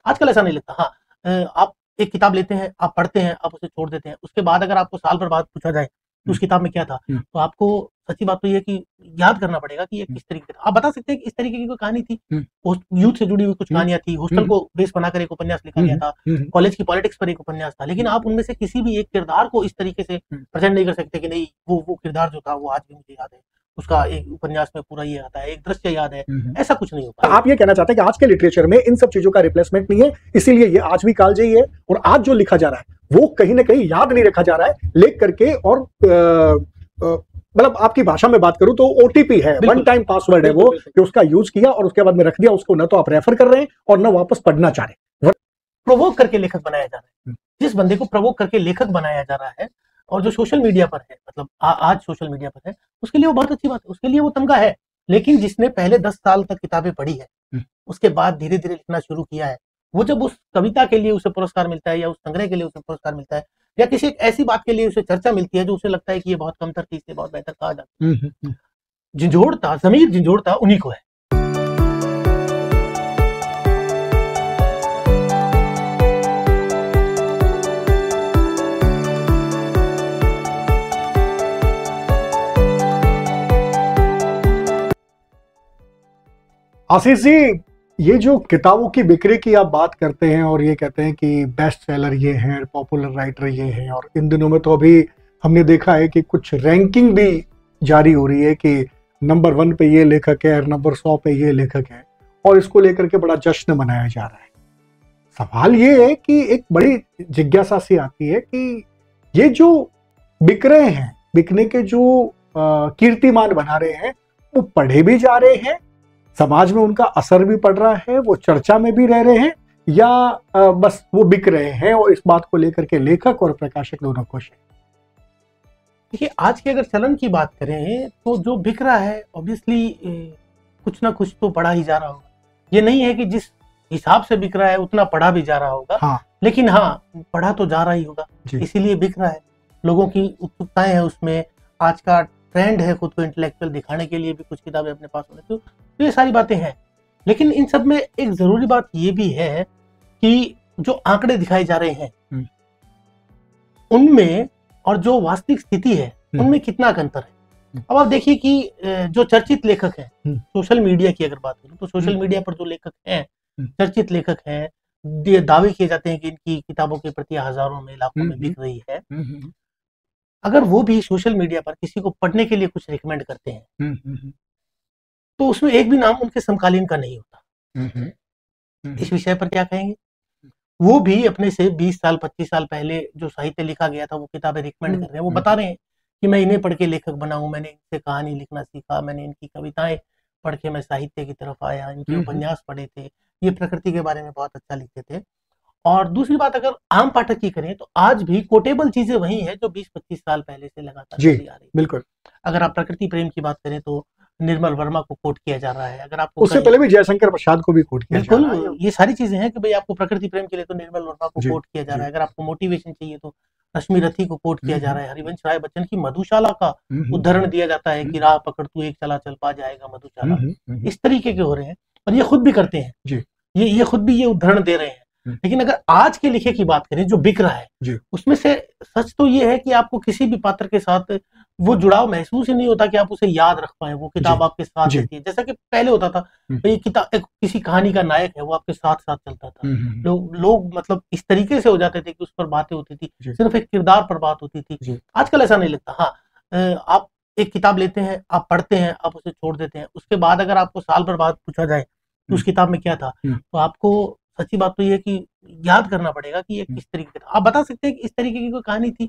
आजकल ऐसा नहीं लगता। हाँ, आप एक किताब लेते हैं, आप पढ़ते हैं, आप उसे छोड़ देते हैं। उसके बाद अगर आपको साल भर बाद पूछा जाए कि उस किताब में क्या था, तो आपको सच्ची बात तो ये है कि याद करना पड़ेगा कि ये किस तरीके का था। आप बता सकते हैं कि इस तरीके की कोई कहानी थी? यूथ से जुड़ी हुई कुछ कहानियाँ थी, हॉस्टल को बेस बनाकर एक उपन्यास लिखा गया था, कॉलेज की पॉलिटिक्स पर एक उपन्यास था, लेकिन आप उनमें से किसी भी एक किरदार को इस तरीके से प्रेज़ेंट नहीं कर सकते कि नहीं, वो किरदार जो था वो आज भी मुझे याद है। उसका एक उपन्यास में पूरा ये आता है, एक दृश्य याद है, ऐसा कुछ नहीं होता। आप ये कहना चाहते हैं कि आज के लिटरेचर में इन सब चीजों का रिप्लेसमेंट नहीं है, इसीलिए ये आज भी कालजयी है, और आज जो लिखा जा रहा है वो कहीं ना कहीं याद नहीं रखा जा रहा है लिख करके, और मतलब आपकी भाषा में बात करूं तो ओटीपी है, वन टाइम पासवर्ड है वो, कि उसका यूज किया और उसके बाद में रख दिया, उसको न तो आप रेफर कर रहे हैं और न वापस पढ़ना चाह रहे। प्रोवोक करके लेखक बनाया जा रहा है। जिस बंदे को प्रोवोक करके लेखक बनाया जा रहा है और जो सोशल मीडिया पर है, मतलब आज सोशल मीडिया पर है, उसके लिए वो बहुत अच्छी बात है, उसके लिए वो तमगा है। लेकिन जिसने पहले 10 साल तक किताबें पढ़ी है, उसके बाद धीरे-धीरे लिखना शुरू किया है, वो जब उस कविता के लिए उसे पुरस्कार मिलता है या उस संग्रह के लिए उसे पुरस्कार मिलता है या किसी एक ऐसी बात के लिए उसे चर्चा मिलती है जो उसे लगता है कि ये बहुत कमतर थी, इससे बहुत बेहतर कहा जाता है। झिंझोड़ता, ज़मीर झिंझोड़ता उन्हीं को है। आशीष जी, ये जो किताबों की बिक्री की आप बात करते हैं और ये कहते हैं कि बेस्ट सेलर ये हैं, पॉपुलर राइटर ये हैं, और इन दिनों में तो अभी हमने देखा है कि कुछ रैंकिंग भी जारी हो रही है कि नंबर 1 पे ये लेखक है, नंबर 100 पे ये लेखक है, और इसको लेकर के बड़ा जश्न मनाया जा रहा है। सवाल ये है कि एक बड़ी जिज्ञासा सी आती है कि ये जो बिक रहे हैं, बिकने के जो कीर्तिमान बना रहे हैं, वो पढ़े भी जा रहे हैं, समाज में उनका असर भी पड़ रहा है, वो चर्चा में भी रह रहे हैं, या बस वो बिक रहे हैं और इस बात को लेकर के लेखक और प्रकाशक दोनों खुश हैं? देखिए, आज के अगर चलन की बात करें तो जो बिक रहा है ऑब्वियसली कुछ ना कुछ तो पढ़ा ही जा रहा होगा। ये नहीं है कि जिस हिसाब से बिक रहा है उतना पढ़ा भी जा रहा होगा। हाँ। लेकिन हाँ, पढ़ा तो जा रहा ही होगा, इसीलिए बिक रहा है। लोगों की उत्सुकताएं हैं उसमें, आज का ट्रेंड है खुद को इंटेलेक्चुअल दिखाने के लिए भी कुछ किताबें अपने पास होने, तो ये सारी बातें हैं। लेकिन इन सब में एक जरूरी बात ये भी है कि जो आंकड़े दिखाए जा रहे हैं उनमें और जो वास्तविक स्थिति है उनमें कितना अंतर है। अब आप देखिए कि जो चर्चित लेखक हैं, सोशल मीडिया की अगर बात करूं तो सोशल मीडिया पर जो लेखक हैं, चर्चित लेखक हैं, दावे किए जाते हैं कि इनकी किताबों की प्रतियां हजारों में, लाखों में बिक रही है। अगर वो भी सोशल मीडिया पर किसी को पढ़ने के लिए कुछ रिकमेंड करते हैं तो उसमें एक भी नाम उनके समकालीन का नहीं होता। इस विषय पर क्या कहेंगे? वो भी अपने से 20 साल 25 साल पहले जो साहित्य लिखा गया था वो किताबें रिकमेंड कर रहे हैं। वो बता रहे हैं कि मैं इन्हें पढ़ के लेखक बना हूं, मैंने इनसे कहानी लिखना सीखा, मैंने इनकी कविताएं पढ़ के मैं साहित्य की तरफ आया, इनके उपन्यास पढ़े थे, ये प्रकृति के बारे में बहुत अच्छा लिखते थे। और दूसरी बात अगर आम पाठक की करें तो आज भी कोटेबल चीजें वही हैं जो 20-25 साल पहले से लगातार चली आ रही है। बिल्कुल। अगर आप प्रकृति प्रेम की बात करें तो निर्मल वर्मा को कोट किया जा रहा है। अगर आपको उससे पहले भी जयशंकर प्रसाद को भी कोट किया जा रहा है। बिल्कुल, ये सारी चीजें हैं कि भाई आपको प्रकृति प्रेम के लिए तो निर्मल वर्मा को कोट किया जा रहा है। अगर आपको मोटिवेशन चाहिए तो रश्मि रथी को कोट किया जा रहा है। हरिवंश राय बच्चन की मधुशाला का उदाहरण दिया जाता है कि राह पकड़ तू एक चला चल पा जाएगा मधुशाला। इस तरीके के हो रहे हैं और ये खुद भी करते हैं। ये खुद भी ये उदाहरण दे रहे हैं। लेकिन अगर आज के लिखे की बात करें जो बिक रहा है उसमें से सच तो ये है कि आपको किसी भी पात्र के साथ वो जुड़ाव महसूस ही नहीं होता कि आप उसे याद रख पाए। वो किताब आपके साथ रहती है, जैसा कि पहले होता था। ये किताब किसी कहानी का नायक है, वो आपके साथ साथ चलता था। लोग मतलब इस तरीके से हो जाते थे कि उस पर बातें होती थी, सिर्फ एक किरदार पर बात होती थी। आजकल ऐसा नहीं लगता। हाँ, आप एक किताब लेते हैं, आप पढ़ते हैं, आप उसे छोड़ देते हैं। उसके बाद अगर आपको साल भर बाद पूछा जाए कि उस किताब में क्या था, तो आपको सच्ची बात तो ये है कि याद करना पड़ेगा कि ये किस तरीके का। आप बता सकते हैं कि इस तरीके की कोई कहानी थी?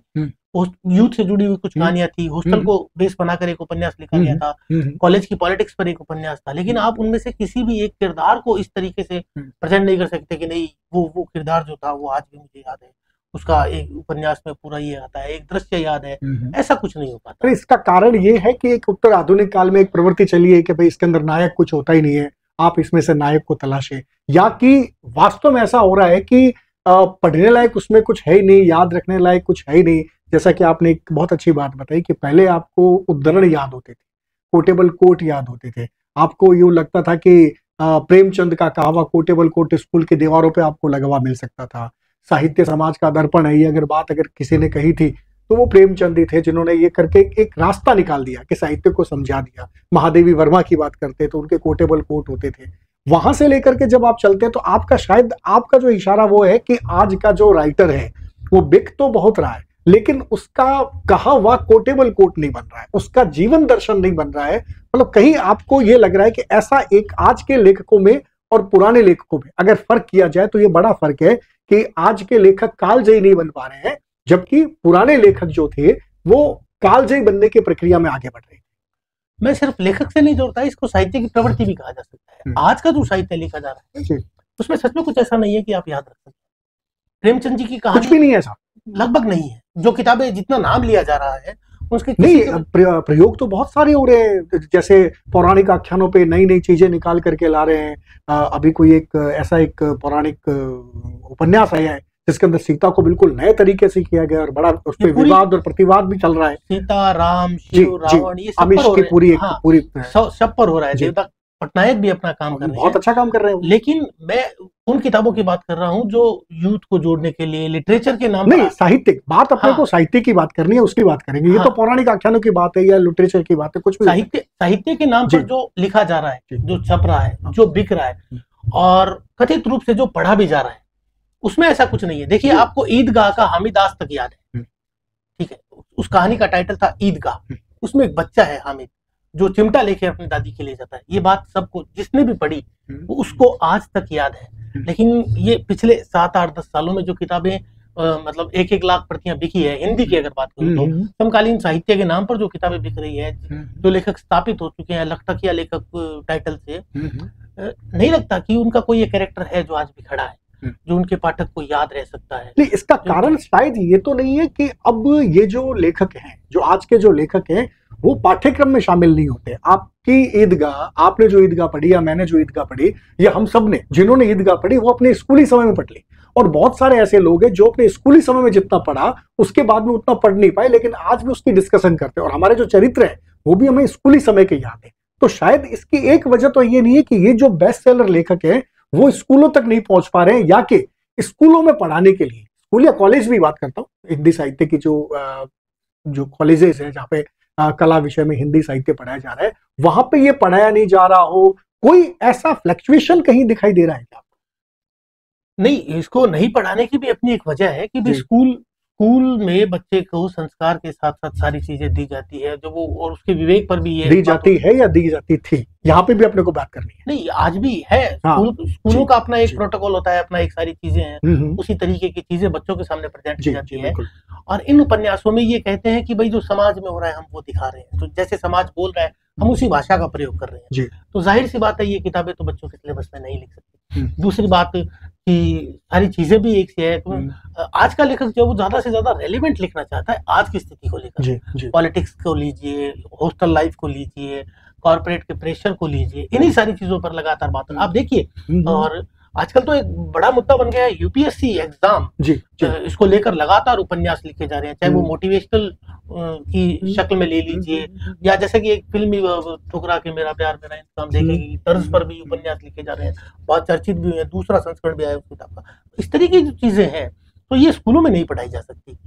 यूथ से जुड़ी हुई कुछ कहानियां थी, हॉस्टल को बेस बनाकर एक उपन्यास लिखा गया था, कॉलेज की पॉलिटिक्स पर एक उपन्यास था, लेकिन आप उनमें से किसी भी एक किरदार को इस तरीके से प्रेजेंट नहीं कर सकते कि नहीं, वो किरदार जो था वो आज भी मुझे याद है, उसका एक उपन्यास में पूरा ये आता है, एक दृश्य याद है। ऐसा कुछ नहीं हो पाता। इसका कारण ये है कि एक उत्तर आधुनिक काल में एक प्रवृत्ति चली है कि भाई इसके अंदर नायक कुछ होता ही नहीं है, आप इसमें से नायक को तलाशें, या कि वास्तव में ऐसा हो रहा है कि पढ़ने लायक उसमें कुछ है ही नहीं, याद रखने लायक कुछ है ही नहीं। जैसा कि आपने एक बहुत अच्छी बात बताई कि पहले आपको उद्धरण याद होते थे, कोटेबल कोट याद होते थे, आपको यूं लगता था कि प्रेमचंद का कहावा कोटेबल कोट स्कूल की दीवारों पे आपको लगा हुआ मिल सकता था। साहित्य समाज का दर्पण है, ये अगर किसी ने कही थी तो वो प्रेमचंद ही थे, जिन्होंने ये करके एक रास्ता निकाल दिया कि साहित्य को समझा दिया। महादेवी वर्मा की बात करते तो उनके कोटेबल कोट होते थे। वहां से लेकर के जब आप चलते हैं तो आपका शायद आपका जो इशारा वो है कि आज का जो राइटर है वो बिक तो बहुत रहा है, लेकिन उसका कहा हुआ कोटेबल कोट नहीं बन रहा है, उसका जीवन दर्शन नहीं बन रहा है। मतलब कहीं आपको ये लग रहा है कि ऐसा एक आज के लेखकों में और पुराने लेखकों में अगर फर्क किया जाए तो ये बड़ा फर्क है कि आज के लेखक कालजयी नहीं बन पा रहे हैं, जबकि पुराने लेखक जो थे वो कालजयी बनने की प्रक्रिया में आगे बढ़ रहे हैं। मैं सिर्फ लेखक से नहीं जोड़ता, इसको साहित्य की प्रवृत्ति भी कहा जा सकता है। आज का जो साहित्य लिखा जा रहा है उसमें सच में कुछ ऐसा नहीं है कि आप याद रख सकते। प्रेमचंद जी की कहानी कुछ भी नहीं है ऐसा, लगभग नहीं है। जो किताबें जितना नाम लिया जा रहा है उसके नहीं, प्रयोग तो बहुत सारे हो रहे हैं, जैसे पौराणिक आख्यानों पे नई नई चीजें निकाल करके ला रहे हैं। अभी कोई एक ऐसा एक पौराणिक उपन्यास आया है जिसके अंदर सीता को बिल्कुल नए तरीके से किया गया और बड़ा उस पर विवाद और प्रतिवाद भी चल रहा है। सीता, राम, शिव, रावण, ये सब आमिष की पूरी सब पर हो रहा है। देवता पटनायक भी अपना काम कर रहे हैं, बहुत अच्छा काम कर रहे हैं। लेकिन मैं उन किताबों की बात कर रहा हूँ जो यूथ को जोड़ने के लिए लिटरेचर के नाम नहीं, साहित्यिक बात अपने को साहित्य की बात करनी है, उसकी बात करेंगे। ये तो पौराणिक आख्यानों की बात है या लिटरेचर की बात है, कुछ भी साहित्य के नाम पर जो लिखा जा रहा है, जो छप रहा है, जो बिक रहा है और कथित रूप से जो पढ़ा भी जा रहा है, उसमें ऐसा कुछ नहीं है। देखिए, आपको ईदगाह का हामिद आज तक याद है, ठीक है? उस कहानी का टाइटल था ईदगाह। उसमें एक बच्चा है हामिद जो चिमटा लेके अपनी दादी के ले जाता है। ये बात सबको, जिसने भी पढ़ी वो उसको आज तक याद है। लेकिन ये पिछले 7, 8, 10 सालों में जो किताबें मतलब 1-1 लाख प्रतियां बिकी है, हिंदी की अगर बात करूं तो समकालीन साहित्य के नाम पर जो किताबें बिक रही है, जो लेखक स्थापित हो चुके हैं लखटकिया लेखक टाइटल से, नहीं लगता कि उनका कोई एक कैरेक्टर है जो आज भी खड़ा है, जो उनके पाठक को याद रह सकता है। नहीं, इसका कारण शायद ये तो नहीं है कि अब ये जो लेखक हैं, जो आज के जो लेखक हैं, वो पाठ्यक्रम में शामिल नहीं होते। आपकी ईदगाह, आपने जो ईदगाह पढ़ी या मैंने जो ईदगाह पढ़ी या हम सब ने जिन्होंने ईदगाह पढ़ी वो अपने स्कूली समय में पढ़ ली। और बहुत सारे ऐसे लोग हैं जो अपने स्कूली समय में जितना पढ़ा उसके बाद में उतना पढ़ नहीं पाए, लेकिन आज भी उसकी डिस्कशन करते हैं। और हमारे जो चरित्र है वो भी हमें स्कूली समय के याद है। तो शायद इसकी एक वजह तो ये नहीं है कि ये जो बेस्ट सेलर लेखक है वो स्कूलों तक नहीं पहुंच पा रहे हैं, या कि स्कूलों में पढ़ाने के लिए, स्कूल या कॉलेज भी बात करता हूँ, हिंदी साहित्य की जो कॉलेजेस है जहाँ पे कला विषय में हिंदी साहित्य पढ़ाया जा रहा है, वहां पे ये पढ़ाया नहीं जा रहा हो। कोई ऐसा फ्लक्चुएशन कहीं दिखाई दे रहा है क्या? नहीं, इसको नहीं पढ़ाने की भी अपनी एक वजह है कि स्कूल में बच्चे को संस्कार के साथ साथ सारी चीजें दी जाती है, जो वो और उसके विवेक पर भी ये दी जाती है या दी जाती थी, यहाँ पे भी अपने को बात करनी है। नहीं, आज भी है। स्कूलों का अपना एक प्रोटोकॉल होता है, अपना एक सारी चीजें हैं, उसी तरीके की चीजें बच्चों के सामने प्रेजेंट की जाती है। और इन उपन्यासों में ये कहते हैं कि भाई जो समाज में हो रहा है हम वो दिखा रहे हैं, तो जैसे समाज बोल रहा है हम उसी भाषा का प्रयोग कर रहे हैं। तो जाहिर सी बात है ये किताबें तो बच्चों के सिलेबस में नहीं लिख सकती। दूसरी बात कि सारी चीजें भी एक से है, तो आज का लेखक जो वो ज्यादा से ज्यादा रेलिवेंट लिखना चाहता है आज की स्थिति को लेकर। पॉलिटिक्स को लीजिए, हॉस्टल लाइफ को लीजिए, कॉर्पोरेट के प्रेशर को लीजिए, इन्हीं सारी चीजों पर लगातार बात आप देखिए। और आजकल तो एक बड़ा मुद्दा बन गया है यूपीएससी एग्जाम, इसको लेकर लगातार उपन्यास लिखे जा रहे हैं, चाहे वो मोटिवेशनल की शक्ल में ले लीजिए, या जैसे कि एक फिल्म ठुकरा के मेरा प्यार मेरा इंतकाम देखेगी तर्ज पर भी उपन्यास लिखे जा रहे हैं, बहुत चर्चित भी हुए हैं, दूसरा संस्करण भी आया उस किताब का। इस तरीके की जो चीजें हैं तो ये स्कूलों में नहीं पढ़ाई जा सकती,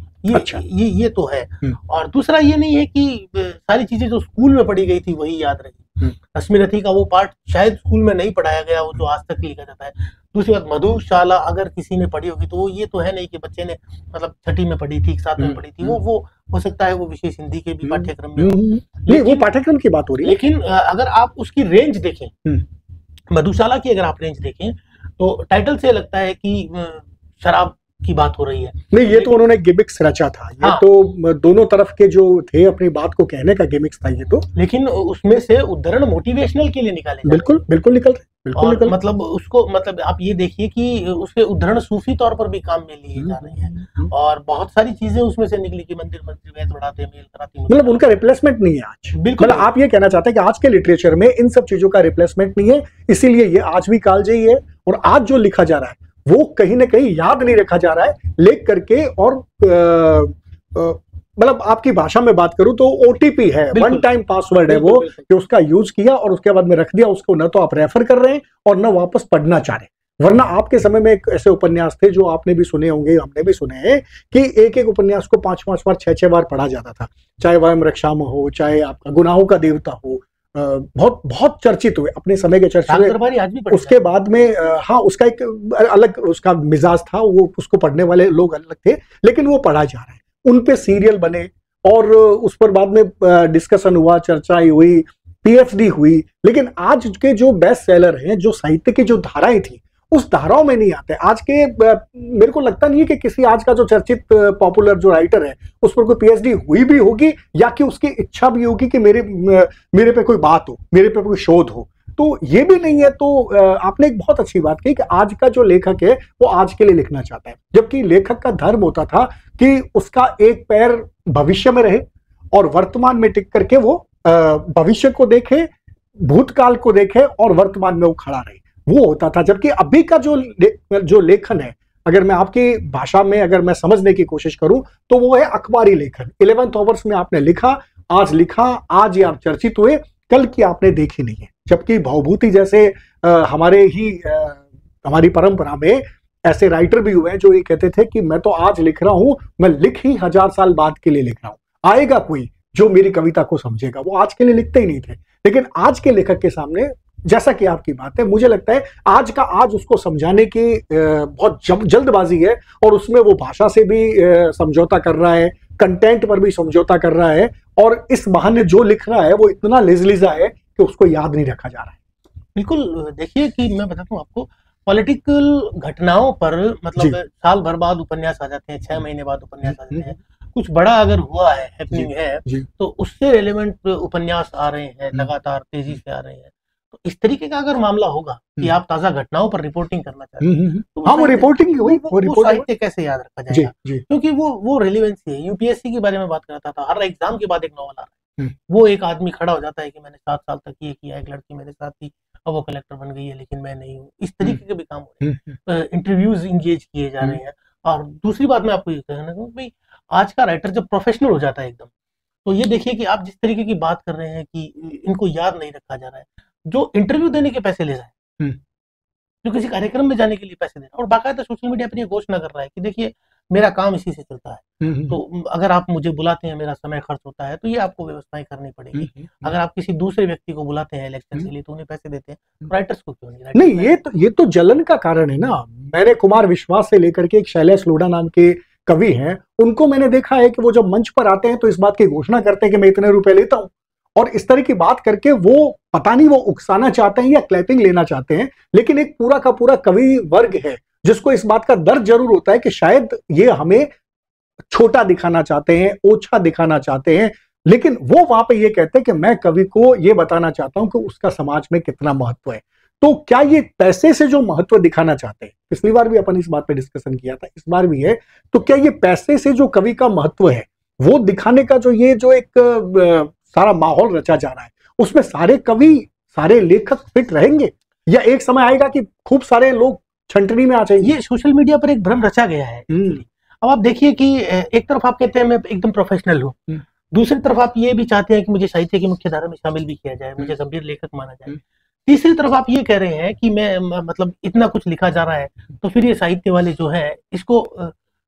ये तो है। और दूसरा ये नहीं है कि सारी चीजें जो स्कूल में पढ़ी गई थी वही याद रही। रश्मि रथी का वो पार्ट शायद स्कूल में नहीं पढ़ाया गया, वो जो आज तक लिखा जाता है। दूसरी बात, मधुशाला अगर किसी ने पढ़ी होगी तो वो ये तो है नहीं कि बच्चे ने मतलब 6ठी में पढ़ी थी, 7वीं में पढ़ी थी, वो हो सकता है वो विशेष हिंदी के भी पाठ्यक्रम में, लेकिन वो पाठ्यक्रम की बात हो रही है। लेकिन अगर आप उसकी रेंज देखें, मधुशाला की अगर आप रेंज देखें तो टाइटल से लगता है कि शराब की बात हो रही है। नहीं, ये तो उन्होंने गिमिक्स रचा था, ये तो दोनों तरफ के जो थे अपनी बात को कहने का गिमिक्स था ये तो। लेकिन उसमें से उद्धरण मोटिवेशनल के लिए निकाले बिल्कुल निकल रहे, मतलब उसको, मतलब आप ये देखिए कि उसके उद्धरण सूफी तौर पर भी काम में लिए जा रहे हैं, और बहुत सारी चीजें उसमें से निकली कि मंदिर वैद बढ़ाते मेल कराती, मतलब उनका रिप्लेसमेंट नहीं है आज। बिल्कुल, मतलब आप ये कहना चाहते हैं कि आज के लिटरेचर में इन सब चीजों का रिप्लेसमेंट नहीं है, इसीलिए ये आज भी कालजयी है। और आज जो लिखा जा रहा है वो कहीं ना कहीं याद नहीं रखा जा रहा है, लिख करके और मतलब आपकी भाषा में बात करूं तो ओटीपी है, वन टाइम पासवर्ड है वो, कि उसका यूज किया और उसके बाद में रख दिया उसको, न तो आप रेफर कर रहे हैं और न वापस पढ़ना चाह रहे हैं। वरना आपके समय में एक ऐसे उपन्यास थे जो आपने भी सुने होंगे, हमने भी सुने हैं, कि एक एक उपन्यास को 5-5 बार 6-6 बार पढ़ा जाता था, चाहे वयम रक्षाम हो, चाहे आपका गुनाहों का देवता हो, बहुत बहुत चर्चित हुए अपने समय के, चर्चित हुए। उसके बाद में हाँ, उसका एक अलग उसका मिजाज था, वो उसको पढ़ने वाले लोग अलग थे, लेकिन वो पढ़ा जा रहा है। उन पे सीरियल बने और उस पर बाद में डिस्कशन हुआ, चर्चा हुई, पीएचडी हुई। लेकिन आज के जो बेस्ट सेलर हैं, जो साहित्य की जो धाराएं थी, उस धाराओं में नहीं आते आज के। मेरे को लगता नहीं है कि किसी आज का जो चर्चित पॉपुलर जो राइटर है उस पर कोई पीएचडी हुई भी होगी, या कि उसकी इच्छा भी होगी कि मेरे पे कोई बात हो, मेरे पे कोई शोध हो, तो ये भी नहीं है। तो आपने एक बहुत अच्छी बात कही कि आज का जो लेखक है वो आज के लिए लिखना चाहता है, जबकि लेखक का धर्म होता था कि उसका एक पैर भविष्य में रहे और वर्तमान में टिक करके वो भविष्य को देखे, भूतकाल को देखे और वर्तमान में वो खड़ा रहे, वो होता था। जबकि अभी का जो लेखन है, अगर मैं आपकी भाषा में अगर मैं समझने की कोशिश करूं तो वो है अखबारी लेखन। 11th आवर्स में आपने लिखा, आज ये आप चर्चित हुए, कल की आपने देखी नहीं है। जबकि भवभूति जैसे हमारी परंपरा में ऐसे राइटर भी हुए हैं जो ये कहते थे कि मैं तो आज लिख रहा हूं, मैं लिख ही 1000 साल बाद के लिए लिख रहा हूं, आएगा कोई जो मेरी कविता को समझेगा। वो आज के लिए लिखते ही नहीं थे। लेकिन आज के लेखक के सामने, जैसा कि आपकी बात है, मुझे लगता है आज का आज उसको समझाने की बहुत जल्दबाजी है, और उसमें वो भाषा से भी समझौता कर रहा है, कंटेंट पर भी समझौता कर रहा है, और इस बहाने जो लिख रहा है वो इतना लेजलीजा है कि उसको याद नहीं रखा जा रहा है। बिल्कुल, देखिए कि मैं बताता हूँ आपको, पॉलिटिकल घटनाओं पर मतलब साल भर बाद उपन्यास आ जाते हैं, 6 महीने बाद उपन्यास आ जाते हैं। कुछ बड़ा अगर हुआ है, हैपनिंग है, तो उससे रिलेवेंट उपन्यास आ रहे हैं, लगातार तेजी से आ रहे हैं। तो इस तरीके का अगर मामला होगा कि आप ताजा घटनाओं पर रिपोर्टिंग करना चाहते हैं, तो हाँ, वो रिपोर्टिंग वो साहित्य कैसे याद रखा जाएगा? क्योंकि वो रिलेवेंसी है। यूपीएससी के बारे में बात करता था, हर एग्जाम के बाद एक नॉवल आ रहा है, वो एक आदमी खड़ा हो जाता है कि मैंने 7 साल तक ये किया, एक लड़की मेरे साथ थी, अब वो कलेक्टर बन गई है लेकिन मैं नहीं हूँ। इस तरीके के भी काम हो रहे हैं, इंटरव्यूज इंगेज किए जा रहे हैं। और दूसरी बात मैं आपको ये कहना चाहूँ भाई, आज का राइटर जब प्रोफेशनल हो जाता है एकदम, तो ये देखिए कि आप जिस तरीके की बात कर रहे हैं कि इनको याद नहीं रखा जा रहा है, जो इंटरव्यू देने के पैसे ले रहा है, जो किसी कार्यक्रम में जाने के लिए पैसे दे रहा है, और बाकायदा सोशल मीडिया पर ये घोषणा कर रहा है कि देखिए मेरा काम इसी से चलता है, तो अगर आप मुझे बुलाते हैं, मेरा समय खर्च होता है, तो ये आपको व्यवस्थाएं करनी पड़ेगी। अगर आप किसी दूसरे व्यक्ति को बुलाते हैं इलेक्शन के लिए तो उन्हें पैसे देते हैं, राइटर्स को क्यों नहीं? ये तो जलन का कारण है ना। मैंने कुमार विश्वास से लेकर के एक शैलेश लोढ़ा नाम के कवि हैं, उनको मैंने देखा है कि वो जब मंच पर आते हैं तो इस बात की घोषणा करते हैं कि मैं इतने रुपए लेता हूं, और इस तरह की बात करके वो पता नहीं वो उकसाना चाहते हैं या क्लैपिंग लेना चाहते हैं। लेकिन एक पूरा का पूरा कवि वर्ग है जिसको इस बात का डर जरूर होता है कि शायद ये हमें छोटा दिखाना चाहते हैं, ओछा दिखाना चाहते हैं, लेकिन वो वहां पे ये कहते हैं कि मैं कवि को ये बताना चाहता हूं कि उसका समाज में कितना महत्व है। तो क्या ये पैसे से जो महत्व दिखाना चाहते हैं, पिछली बार भी अपन इस बात पे डिस्कशन किया था, इस बार भी है, तो क्या ये पैसे से जो कवि का महत्व है वो दिखाने का जो एक सारा माहौल रचा जा रहा है, उसमें सारे कवि, सारे लेखक फिट रहेंगे, या एक समय आएगा कि खूब सारे लोग छंटनी में आ जाएंगे? ये सोशल मीडिया पर एक भ्रम रचा गया है। अब आप देखिए कि एक तरफ आप कहते हैं मैं एकदम प्रोफेशनल हूँ, दूसरी तरफ आप ये भी चाहते हैं कि मुझे साहित्य की मुख्य धारा में शामिल भी किया जाए, मुझे गंभीर लेखक माना जाए। तीसरी तरफ आप ये कह रहे हैं कि मैं मतलब इतना कुछ लिखा जा रहा है तो फिर ये साहित्य वाले जो है इसको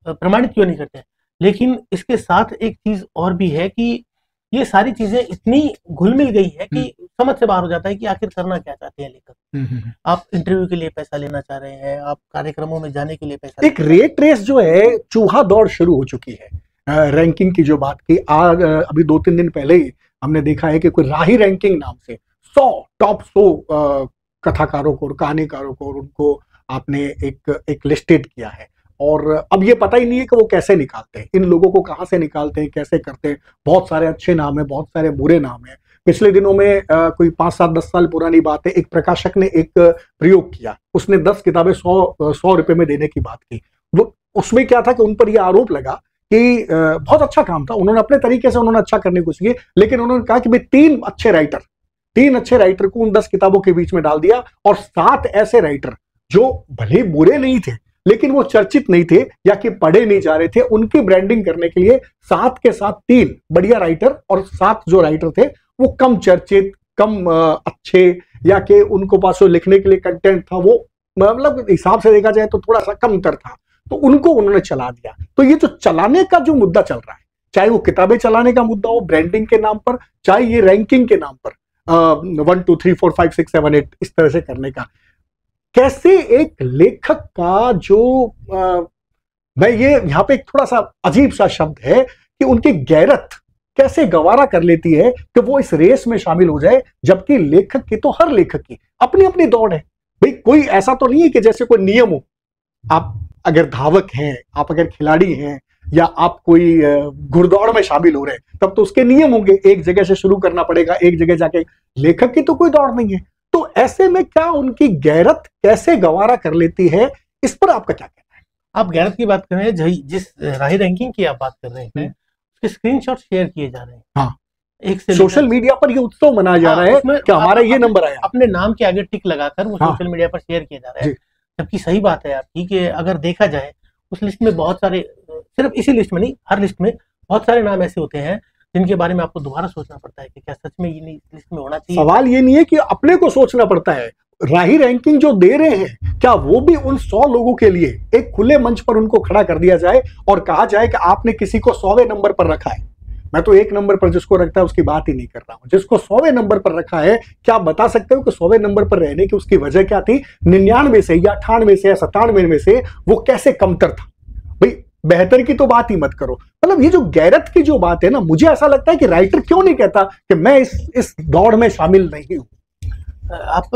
प्रमाणित क्यों नहीं करते हैं। लेकिन इसके साथ एक चीज और भी है कि ये सारी चीजें इतनी घुल मिल गई है कि समझ से बाहर हो जाता है कि आखिर करना क्या चाहते हैं लेखक। आप इंटरव्यू के लिए पैसा लेना चाह रहे हैं, आप कार्यक्रमों में जाने के लिए पैसा, एक रेट रेस जो है, चूहा दौड़ शुरू हो चुकी है। रैंकिंग की जो बात की, अभी 2-3 दिन पहले ही हमने देखा है कि कोई राही रैंकिंग नाम से 100 टॉप 100 कथाकारों को और कहानीकारों को, और उनको आपने एक लिस्टेड किया है। और अब ये पता ही नहीं है कि वो कैसे निकालते हैं, इन लोगों को कहां से निकालते हैं, कैसे करते हैं। बहुत सारे अच्छे नाम है, बहुत सारे बुरे नाम है। पिछले दिनों में कोई 5-7-10 साल पुरानी बात है, एक प्रकाशक ने एक प्रयोग किया, उसने 10 किताबें 100 रुपए में देने की बात की। वो उसमें क्या था कि उन पर यह आरोप लगा कि बहुत अच्छा काम था, उन्होंने अपने तरीके से उन्होंने अच्छा करने की कोशिश की, लेकिन उन्होंने कहा कि भाई 3 अच्छे राइटर को उन 10 किताबों के बीच में डाल दिया, और 7 ऐसे राइटर जो भले बुरे नहीं थे लेकिन वो चर्चित नहीं थे या कि पढ़े नहीं जा रहे थे। उनकी ब्रांडिंग करने के लिए साथ के साथ 3 बढ़िया राइटर और 7 जो राइटर थे वो कम चर्चित, कम अच्छे, या कि उनको पास लिखने के लिए कंटेंट था वो मतलब हिसाब से देखा जाए तो थोड़ा सा कमतर था, तो उनको उन्होंने चला दिया। तो ये जो चलाने का जो मुद्दा चल रहा है, चाहे वो किताबें चलाने का मुद्दा हो ब्रांडिंग के नाम पर, चाहे ये रैंकिंग के नाम पर 1 2 3 4 5 6 7 8 इस तरह से करने का, कैसे एक लेखक का जो मैं ये यहाँ पे एक थोड़ा सा अजीब सा शब्द है कि उनकी गैरत कैसे गवारा कर लेती है कि वो इस रेस में शामिल हो जाए, जबकि लेखक की तो हर लेखक की अपनी अपनी दौड़ है भाई। कोई ऐसा तो नहीं है कि जैसे कोई नियम हो, आप अगर धावक हैं, आप अगर खिलाड़ी हैं, या आप कोई घुड़दौड़ में शामिल हो रहे हैं, तब तो उसके नियम होंगे, एक जगह से शुरू करना पड़ेगा, एक जगह जाके। लेखक की तो कोई दौड़ नहीं है, तो ऐसे में क्या उनकी गैरत कैसे गवारा कर लेती है, इस पर आपका क्या कहना है? आप गैरत की बात कर रहे हैं, जिस राही रैंकिंग की आप बात कर रहे हैं उसके स्क्रीनशॉट शेयर किए जा रहे हैं। हाँ, एक से सोशल मीडिया पर ये उत्सव मनाया जा रहा है कि हमारा ये नंबर आया, अपने नाम के आगे टिक लगाकर वो सोशल मीडिया पर शेयर किया जा रहा है। जबकि सही बात है आपकी कि अगर देखा जाए उस लिस्ट में बहुत सारे, सिर्फ इसी लिस्ट में नहीं, हर लिस्ट में बहुत सारे नाम ऐसे होते हैं जिनके बारे में आपको दोबारा सोचना पड़ता है कि क्या सच में ये लिस्ट में होना चाहिए। सवाल ये नहीं है कि अपने को सोचना पड़ता है, राही रैंकिंग जो दे रहे हैं क्या वो भी उन 100 लोगों के लिए एक खुले मंच पर उनको खड़ा कर दिया जाए और कहा जाए कि आपने किसी को 100वें नंबर पर रखा है। मैं तो 1 नंबर पर जिसको रखता है उसकी बात ही नहीं कर रहा हूं, जिसको 100वें नंबर पर रखा है, क्या आप बता सकते हो कि 100वें नंबर पर रहने की उसकी वजह क्या थी? 99 से या 98 से या 97 में से वो कैसे कमतर था? भाई बेहतर की तो बात ही मत करो। मतलब ये जो गैरत की जो बात है ना, मुझे ऐसा लगता है कि राइटर क्यों नहीं कहता कि मैं इस दौड़ में शामिल नहीं हूं। आप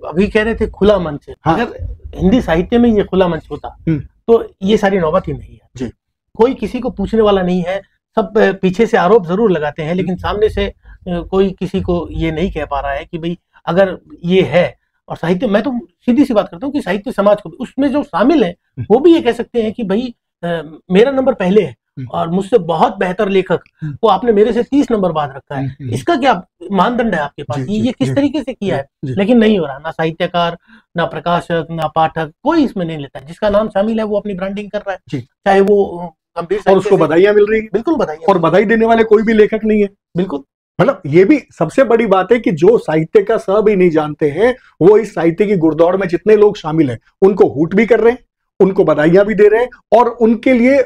अभी कह रहे थे खुला मंच है। हाँ। अगर हिंदी साहित्य में ये खुला मंच होता तो ये सारी नौबत ही नहीं है जी। कोई किसी को पूछने वाला नहीं है, सब पीछे से आरोप जरूर लगाते हैं, लेकिन सामने से कोई किसी को ये नहीं कह पा रहा है कि भाई अगर ये है। और साहित्य, मैं तो सीधी सी बात करता हूँ कि साहित्य समाज को उसमें जो शामिल है वो भी ये कह सकते हैं कि भाई मेरा नंबर पहले है और मुझसे बहुत बेहतर लेखक वो आपने मेरे से 30 नंबर बाद रखा है, इसका क्या मानदंड है आपके पास? ये किस तरीके से किया है? लेकिन नहीं हो रहा, ना साहित्यकार, ना प्रकाशक, ना पाठक, कोई इसमें नहीं लेता है। जिसका नाम शामिल है वो अपनी ब्रांडिंग कर रहा है, चाहे वो गंभीर, और उसको बधाइयां मिल रही है। बिल्कुल बधाइयां, और बधाई देने वाले कोई भी लेखक नहीं है। बिल्कुल। मतलब ये भी सबसे बड़ी बात है कि जो साहित्य का स भी नहीं जानते हैं वो इस साहित्य की घुड़दौड़ में जितने लोग शामिल हैं उनको हूट भी कर रहे हैं, उनको बधाइयां भी दे रहे हैं और उनके लिए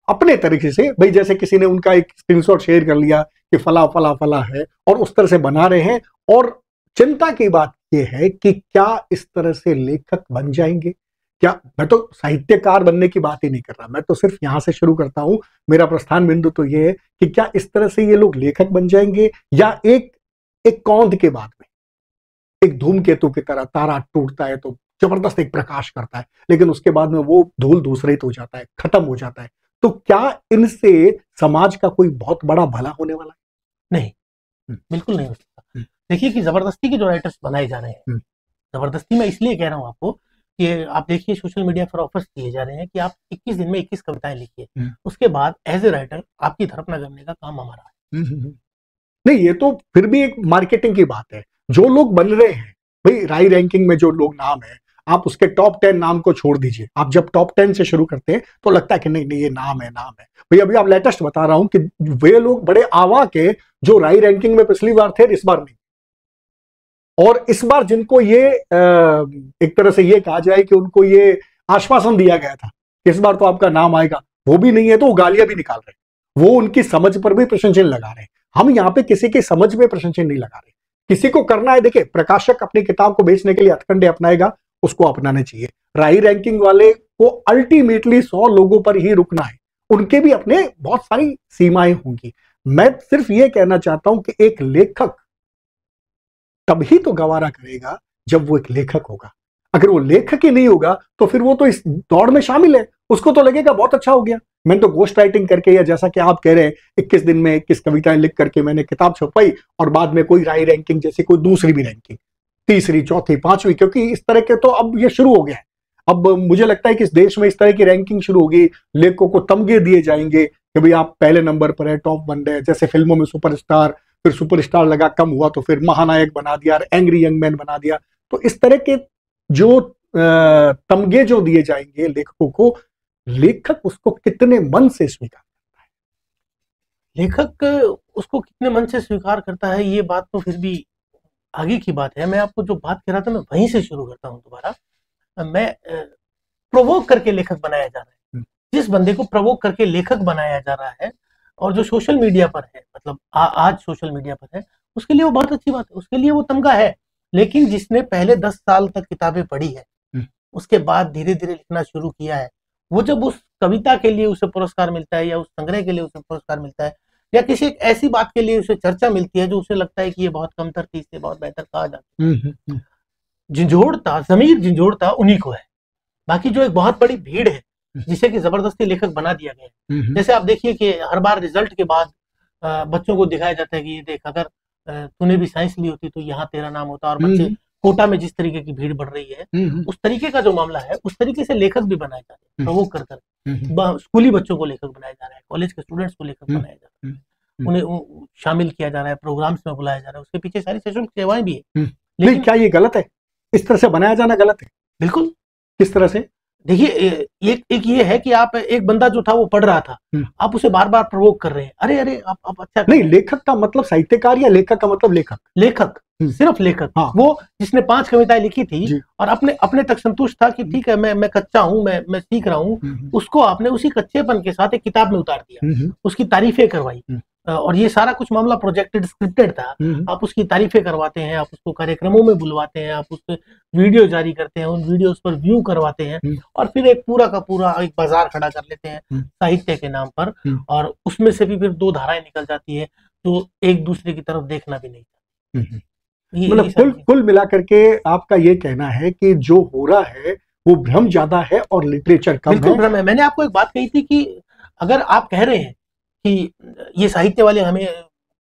अपने तरीके से, भाई जैसे किसी ने उनका एक स्क्रीनशॉट शेयर कर लिया कि फला फला फला है और उस तरह से बना रहे हैं। और चिंता की बात यह है कि क्या इस तरह से लेखक बन जाएंगे? क्या, मैं तो साहित्यकार बनने की बात ही नहीं कर रहा, मैं तो सिर्फ यहां से शुरू करता हूं। मेरा प्रस्थान बिंदु तो यह है कि क्या इस तरह से ये लोग लेखक बन जाएंगे या एक कौंध के बाद में एक धूमकेतु की तरह तारा टूटता है तो जबरदस्त एक प्रकाश करता है, लेकिन उसके बाद में वो धूल धूसरित हो जाता है, खत्म हो जाता है। तो क्या इनसे समाज का कोई बहुत बड़ा भला होने वाला है? नहीं, बिल्कुल नहीं हो सकता। देखिए कि जबरदस्ती के जो राइटर्स बनाए जा रहे हैं, जबरदस्ती मैं इसलिए कह रहा हूं आपको कि आप देखिए सोशल मीडिया पर ऑफर्स दिए जा रहे हैं कि आप 21 दिन में 21 कविताएं लिखिए, उसके बाद एज ए राइटर आपकी तरफ न करने का काम हमारा है। नहीं, ये तो फिर भी एक मार्केटिंग की बात है। जो लोग बन रहे हैं भाई, राई रैंकिंग में जो लोग नाम है, आप उसके टॉप 10 नाम को छोड़ दीजिए। आप जब टॉप 10 से शुरू करते हैं तो लगता है कि नहीं नहीं ये नाम है भाई। अभी आप लेटेस्ट बता रहा हूं कि वे लोग बड़े आवा के जो राई रैंकिंग में पिछली बार थे, इस बार नहीं। और इस बार जिनको ये एक तरह से ये कहा जाए कि उनको ये आश्वासन दिया गया था इस बार तो आपका नाम आएगा, वो भी नहीं है, तो वो गालियां भी निकाल रहे हैं, वो उनकी समझ पर भी प्रशंसा लगा रहे हैं। हम यहाँ पे किसी की समझ पे प्रशंसा नहीं लगा रहे, किसी को करना है। देखिए, प्रकाशक अपनी किताब को बेचने के लिए हथकंडे अपनाएगा, उसको अपनाने चाहिए। राई रैंकिंग वाले को अल्टीमेटली 100 लोगों पर ही रुकना है, उनके भी अपने बहुत सारी सीमाएं होंगी। मैं सिर्फ ये कहना चाहता हूं कि एक लेखक तभी तो गवारा करेगा जब वो एक लेखक होगा। अगर वो लेखक ही नहीं होगा तो फिर वो तो इस दौड़ में शामिल है, उसको तो लगेगा बहुत अच्छा हो गया, मैंने तो गोस्ट राइटिंग करके, या जैसा कि आप कह रहे हैं 21 दिन में 21 कविताएं लिख करके मैंने किताब छपाई और बाद में कोई राई रैंकिंग जैसी कोई दूसरी भी रैंकिंग, तीसरी, चौथी, पांचवी, क्योंकि इस तरह के तो अब ये शुरू हो गया है। अब मुझे लगता है कि इस देश में इस तरह की रैंकिंग शुरू होगी, लेखकों को तमगे दिए जाएंगे कि भाई आप पहले नंबर पर है, टॉप बन रहे, जैसे फिल्मों में सुपरस्टार, फिर सुपरस्टार लगा कम हुआ तो फिर महानायक बना दिया, एंग्री यंग मैन बना दिया। तो इस तरह के जो तमगे जो दिए जाएंगे लेखकों को, लेखक उसको कितने मन से स्वीकार, लेखक उसको कितने मन से स्वीकार करता है, ये बात तो फिर भी आगे की बात है। मैं आपको जो बात कह रहा था मैं वहीं से शुरू करता हूँ दोबारा। मैं प्रोवोक करके लेखक बनाया जा रहा है, जिस बंदे को प्रोवोक करके लेखक बनाया जा रहा है और जो सोशल मीडिया पर है, मतलब आज सोशल मीडिया पर है, उसके लिए वो बहुत अच्छी बात है, उसके लिए वो तमगा है। लेकिन जिसने पहले 10 साल तक किताबें पढ़ी है, उसके बाद धीरे धीरे लिखना शुरू किया है, वो जब उस कविता के लिए उसे पुरस्कार मिलता है या उस संग्रह के लिए उसे पुरस्कार मिलता है या किसी एक ऐसी बात के लिए उसे चर्चा मिलती है जो उसे लगता है कि ये बहुत कमतर थी, इससे बहुत बेहतर कहा जाता है, झिंझोड़ता, जमीर झिंझोड़ता उन्हीं को है। बाकी जो एक बहुत बड़ी भीड़ है जिसे कि जबरदस्ती लेखक बना दिया गया है। जैसे आप देखिए कि हर बार रिजल्ट के बाद बच्चों को दिखाया जाता है कि ये देख, अगर तूने भी साइंस ली होती तो यहाँ तेरा नाम होता। और बच्चे कोटा में जिस तरीके की भीड़ बढ़ रही है, उस तरीके का जो मामला है, उस तरीके से लेखक भी बनाए जा रहे हैं, प्रवोक कर कर। स्कूली बच्चों को लेखक बनाया जा रहा है, कॉलेज के स्टूडेंट्स को लेखक बनाया जा रहा है, उन्हें शामिल किया जा रहा है, प्रोग्राम्स में बुलाया जा रहा है। उसके पीछे सारी सशुल्क सेवाएं भी है। लेकिन क्या ये गलत है? इस तरह से बनाया जाना गलत है? बिल्कुल। किस तरह से? देखिए, एक ये है कि आप, एक बंदा जो था वो पढ़ रहा था, आप उसे बार बार प्रोवोक कर रहे हैं, अरे अरे आप अच्छा नहीं। लेखक का मतलब साहित्यकार या लेखक का मतलब लेखक? लेखक, सिर्फ लेखक। हाँ। वो जिसने 5 कविताएं लिखी थी और अपने तक संतुष्ट था कि ठीक है, मैं कच्चा हूँ, मैं सीख रहा हूँ, उसको आपने उसी कच्चेपन के साथ एक किताब में उतार दिया, उसकी तारीफें करवाई। और ये सारा कुछ मामला प्रोजेक्टेड, स्क्रिप्टेड था। आप उसकी तारीफें करवाते हैं, आप उसको कार्यक्रमों में बुलवाते हैं, आप उसके वीडियो जारी करते हैं, उन वीडियोस पर व्यू करवाते हैं, और फिर एक पूरा का पूरा एक बाजार खड़ा कर लेते हैं साहित्य के नाम पर। और उसमें से भी फिर 2 धाराएं निकल जाती है तो एक दूसरे की तरफ देखना भी नहीं चाहती। मतलब कुल मिलाकर के आपका ये कहना है कि जो हो रहा है वो भ्रम ज्यादा है और लिटरेचर कम है। बिल्कुल भ्रम है। मैंने आपको एक बात कही थी कि अगर आप कह रहे हैं कि ये साहित्य वाले हमें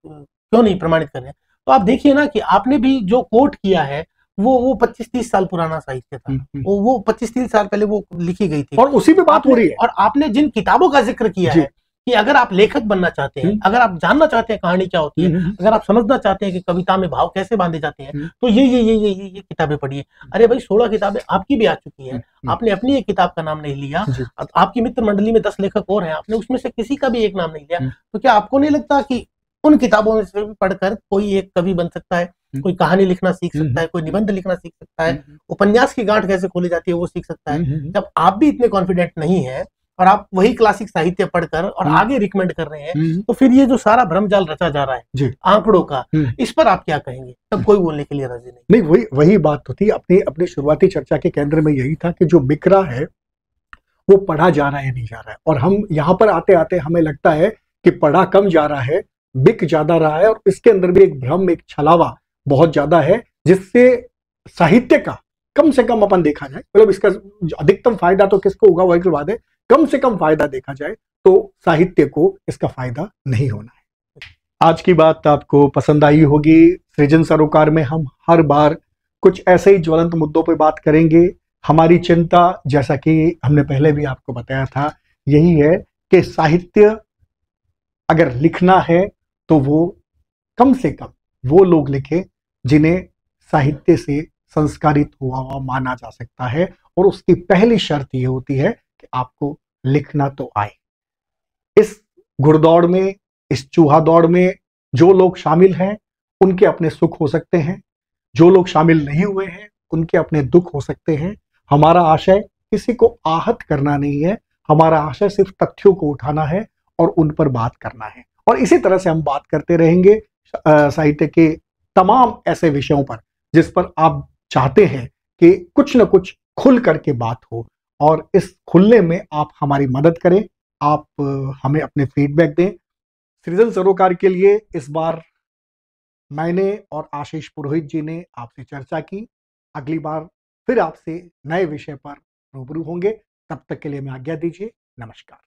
क्यों नहीं प्रमाणित कर रहे हैं, तो आप देखिए ना कि आपने भी जो कोट किया है वो 25-30 साल पुराना साहित्य था। वो 25-30 साल पहले वो लिखी गई थी और उसी पे बात हो रही है। और आपने जिन किताबों का जिक्र किया है कि अगर आप लेखक बनना चाहते हैं, अगर आप जानना चाहते हैं कहानी क्या होती है, अगर आप समझना चाहते हैं कि कविता में भाव कैसे बांधे जाते हैं, तो ये किताबें पढ़िए। अरे भाई, 16 किताबें आपकी भी आ चुकी है, आपने अपनी एक किताब का नाम नहीं लिया, आपकी मित्र मंडली में 10 लेखक और हैं, आपने उसमें से किसी का भी एक नाम नहीं लिया। तो क्या आपको नहीं लगता कि उन किताबों से पढ़कर कोई एक कवि बन सकता है, कोई कहानी लिखना सीख सकता है, कोई निबंध लिखना सीख सकता है, उपन्यास की गांठ कैसे खोली जाती है वो सीख सकता है? जब आप भी इतने कॉन्फिडेंट नहीं है और आप वही क्लासिक साहित्य पढ़कर और आगे रिकमेंड कर रहे हैं, तो फिर ये जो सारा भ्रमजाल रचा जा रहा है आंकड़ों का, इस पर आप क्या कहेंगे? तब कोई बोलने के लिए राजी नहीं। वही बात तो थी। अपनी शुरुआती चर्चा के केंद्र में यही था कि जो बिक रहा है वो पढ़ा जा रहा है, नहीं जा रहा है। और हम यहाँ पर आते आते हमें लगता है कि पढ़ा कम जा रहा है, बिक ज्यादा रहा है। और इसके अंदर भी एक भ्रम, एक छलावा बहुत ज्यादा है, जिससे साहित्य का कम से कम अपन देखा जाए, मतलब इसका अधिकतम फायदा तो किसको होगा वही की बात है, कम से कम फायदा देखा जाए तो साहित्य को इसका फायदा नहीं होना है। आज की बात आपको पसंद आई होगी। सृजन सरोकार में हम हर बार कुछ ऐसे ही ज्वलंत मुद्दों पर बात करेंगे। हमारी चिंता, जैसा कि हमने पहले भी आपको बताया था, यही है कि साहित्य अगर लिखना है तो वो कम से कम वो लोग लिखे जिन्हें साहित्य से संस्कारित हुआ माना जा सकता है। और उसकी पहली शर्त ये होती है कि आपको लिखना तो आए। इस घुड़दौड़ में, इस चूहा दौड़ में जो लोग शामिल हैं उनके अपने सुख हो सकते हैं, जो लोग शामिल नहीं हुए हैं उनके अपने दुख हो सकते हैं। हमारा आशय किसी को आहत करना नहीं है, हमारा आशय सिर्फ तथ्यों को उठाना है और उन पर बात करना है। और इसी तरह से हम बात करते रहेंगे साहित्य के तमाम ऐसे विषयों पर जिस पर आप चाहते हैं कि कुछ न कुछ खुल करके बात हो। और इस खुलने में आप हमारी मदद करें, आप हमें अपने फीडबैक दें। सृजन सरोकार के लिए इस बार मैंने और आशीष पुरोहित जी ने आपसे चर्चा की। अगली बार फिर आपसे नए विषय पर रूबरू होंगे। तब तक के लिए मैं आज्ञा दीजिए। नमस्कार।